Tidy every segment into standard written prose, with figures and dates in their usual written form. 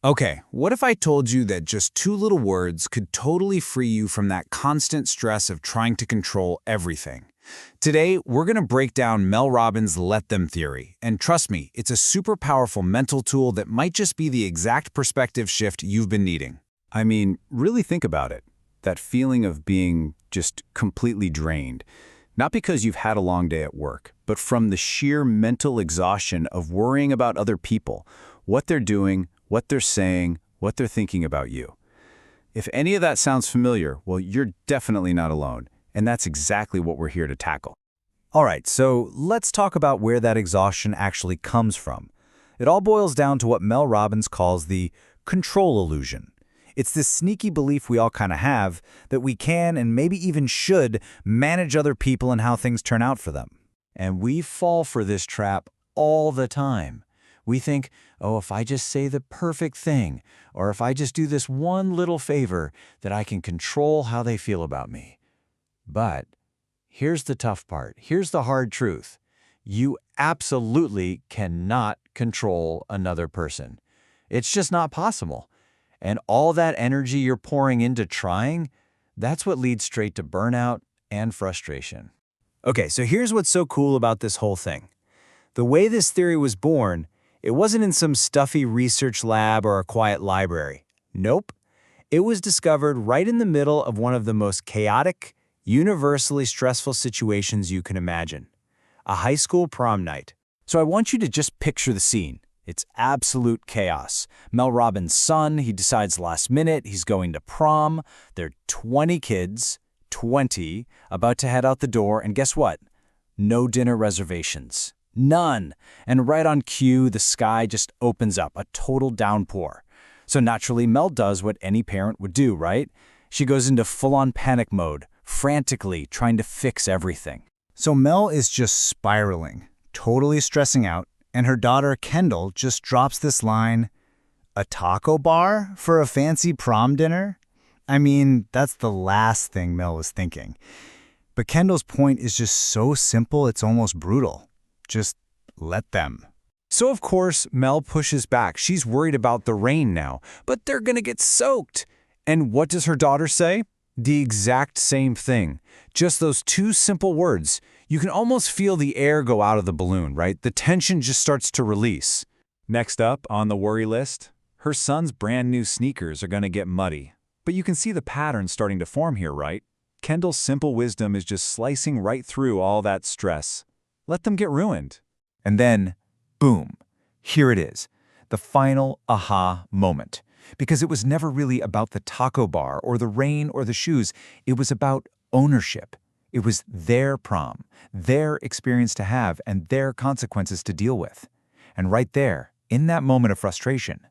Okay, what if I told you that just two little words could totally free you from that constant stress of trying to control everything? Today, we're going to break down Mel Robbins' Let Them theory. And trust me, it's a super powerful mental tool that might just be the exact perspective shift you've been needing. I mean, really think about it. That feeling of being just completely drained. Not because you've had a long day at work, but from the sheer mental exhaustion of worrying about other people, what they're doing, what they're saying, what they're thinking about you. If any of that sounds familiar, well, you're definitely not alone, and that's exactly what we're here to tackle. All right, so let's talk about where that exhaustion actually comes from. It all boils down to what Mel Robbins calls the control illusion. It's this sneaky belief we all kind of have that we can and maybe even should manage other people and how things turn out for them. And we fall for this trap all the time. We think, oh, if I just say the perfect thing, or if I just do this one little favor, that I can control how they feel about me. But here's the tough part. Here's the hard truth. You absolutely cannot control another person. It's just not possible. And all that energy you're pouring into trying, that's what leads straight to burnout and frustration. Okay, so here's what's so cool about this whole thing. The way this theory was born, it wasn't in some stuffy research lab or a quiet library. Nope. It was discovered right in the middle of one of the most chaotic, universally stressful situations you can imagine. A high school prom night. So I want you to just picture the scene. It's absolute chaos. Mel Robbins' son, he decides last minute he's going to prom. There are 20 kids, 20, about to head out the door, and guess what? No dinner reservations. None. And right on cue, the sky just opens up, a total downpour. So naturally, Mel does what any parent would do, right? She goes into full-on panic mode, frantically trying to fix everything. So Mel is just spiraling, totally stressing out, and her daughter Kendall just drops this line, "A taco bar for a fancy prom dinner?" I mean, that's the last thing Mel was thinking. But Kendall's point is just so simple, it's almost brutal. Just let them. So of course, Mel pushes back. She's worried about the rain now, but they're gonna get soaked. And what does her daughter say? The exact same thing. Just those two simple words. You can almost feel the air go out of the balloon, right? The tension just starts to release. Next up on the worry list, her son's brand new sneakers are gonna get muddy. But you can see the pattern starting to form here, right? Kendall's simple wisdom is just slicing right through all that stress. Let them get ruined. And then, boom, here it is, the final aha moment. Because it was never really about the taco bar or the rain or the shoes. It was about ownership. It was their prom, their experience to have, and their consequences to deal with. And right there, in that moment of frustration,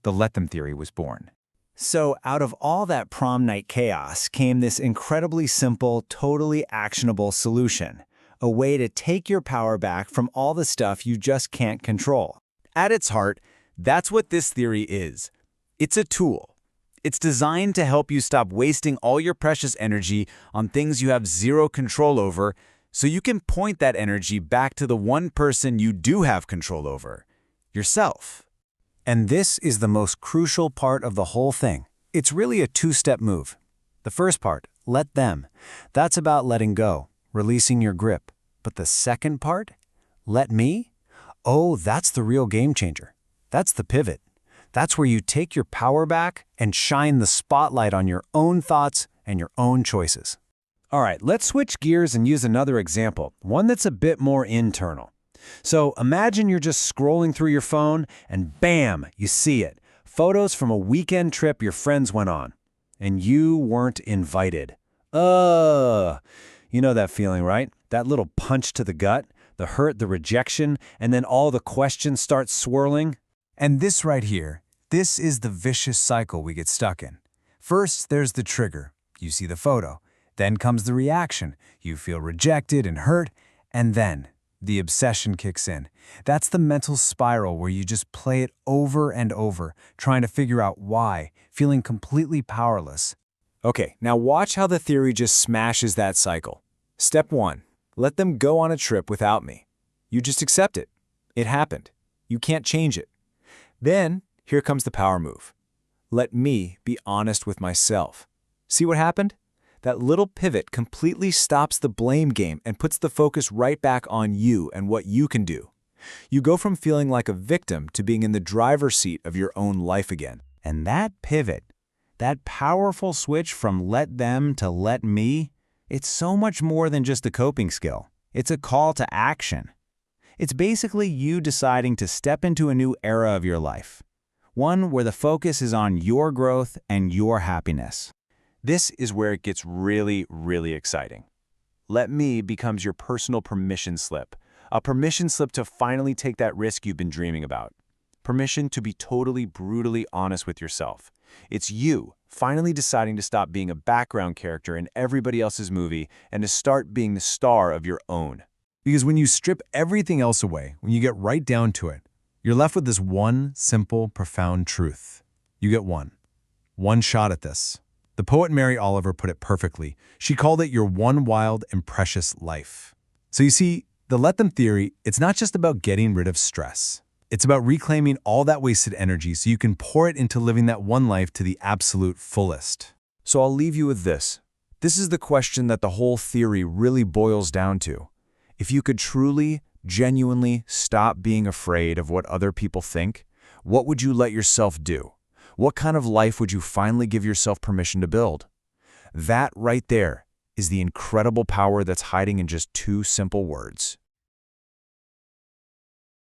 the Let Them theory was born. So out of all that prom night chaos came this incredibly simple, totally actionable solution. A way to take your power back from all the stuff you just can't control. At its heart, that's what this theory is. It's a tool. It's designed to help you stop wasting all your precious energy on things you have zero control over, so you can point that energy back to the one person you do have control over, yourself. And this is the most crucial part of the whole thing. It's really a two-step move. The first part, let them. That's about letting go, releasing your grip. But the second part, let me? Oh, that's the real game changer. That's the pivot. That's where you take your power back and shine the spotlight on your own thoughts and your own choices. All right, let's switch gears and use another example, one that's a bit more internal. So imagine you're just scrolling through your phone and bam, you see it. Photos from a weekend trip your friends went on. And you weren't invited. You know that feeling, right? That little punch to the gut, the hurt, the rejection, and then all the questions start swirling. And this right here, this is the vicious cycle we get stuck in. First, there's the trigger. You see the photo. Then comes the reaction. You feel rejected and hurt. And then the obsession kicks in. That's the mental spiral where you just play it over and over, trying to figure out why, feeling completely powerless. Okay, now watch how the theory just smashes that cycle. Step 1. Let them go on a trip without me. You just accept it. It happened. You can't change it. Then Here comes the power move. Let me be honest with myself. See what happened? That little pivot completely stops the blame game and puts the focus right back on you and what you can do. You go from feeling like a victim to being in the driver's seat of your own life again. And that pivot, that powerful switch from let them to let me, it's so much more than just a coping skill. It's a call to action. It's basically you deciding to step into a new era of your life, one where the focus is on your growth and your happiness. This is where it gets really, really exciting. Let me becomes your personal permission slip, a permission slip to finally take that risk you've been dreaming about. Permission to be totally, brutally honest with yourself. It's you finally deciding to stop being a background character in everybody else's movie and to start being the star of your own. Because when you strip everything else away, when you get right down to it, you're left with this one simple, profound truth. You get one shot at this. The poet Mary Oliver put it perfectly. She called it your one wild and precious life. So you see, the let them theory, it's not just about getting rid of stress. It's about reclaiming all that wasted energy so you can pour it into living that one life to the absolute fullest. So I'll leave you with this. This is the question that the whole theory really boils down to. If you could truly, genuinely stop being afraid of what other people think, what would you let yourself do? What kind of life would you finally give yourself permission to build? That right there is the incredible power that's hiding in just two simple words.